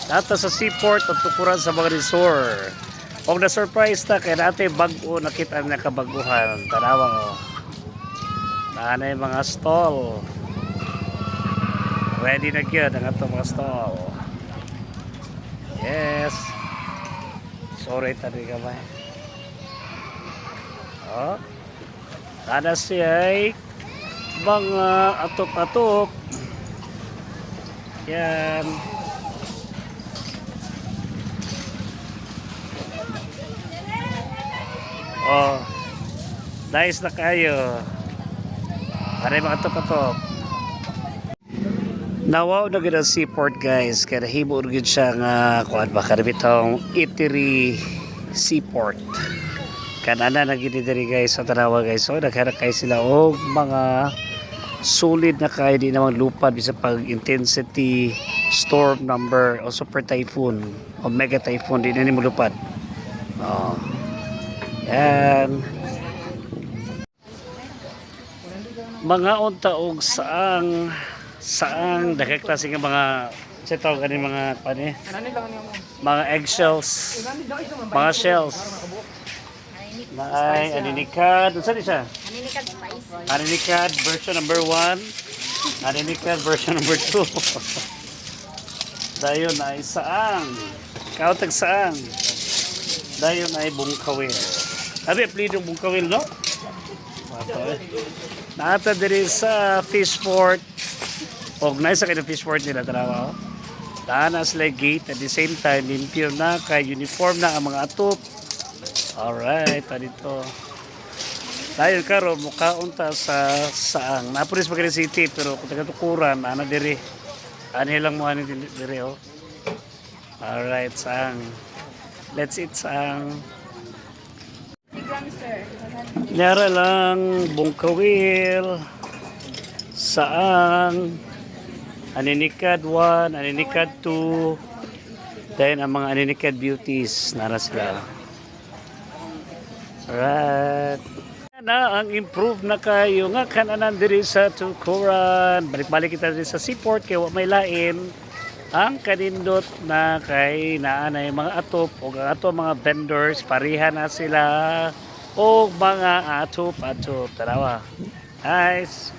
Nato sa seaport at tukuran sa mga resort. Kung na-surprise ta kay natin bago nakita na kabaguhan. Tanawa o. Naanay mga stall. Ready na gyud ang atong mga stall. Yes. Sorry tadi kamay. Oh. Kada siya mga atop-atop. Yan. Oh. Nice na kayo. Para mga atop-atop. Nawaw na gid ang seaport guys, kaya nahimo gid siya nga kuan ba karabitong Eatery Seaport. Kanana na gid diri guys sa tanawa guys. So naghanap kay sila og mga solid na kay di namang lupad bisa pag intensity storm number o super typhoon o mega typhoon di na nimo lupad. Oh. Yan. Mga unta og saang daghang klase nga mga setaw kani mga pani mga eggshells, mga shells. May aninikad, unsa di siya? Aninikad spice. Aninikad version number 1, aninikad version number 2. Dayon ay saang. Kautag saang. Dayon ay bungkawil. Abi apelyido bungkawil no? Nata diri sa Fishport. Og nice sa Fishport nila tanawa. Daan sila gate at the same time limpyo na kay uniform na ang mga atop. Alright, dito. Dahil karon mukhaon ta sa saang. Napulis Magallanes City pero kung taga-tukuran ana diri. Ani lang mo ani diri oh. Alright, saang. Let's eat saang. Nyara lang bungkawil. Saang. Aninikad 1, aninikad 2. Then ang mga aninikad beauties nara sila. Alright. Na ang improve na kayo nga kananan diri sa Tukuran. Balik-balik kita diri sa seaport kay wa may lain ang kanindot na kay naanay mga atop o ato mga vendors pareha na sila o mga atop-atop. Tanawa. Nice.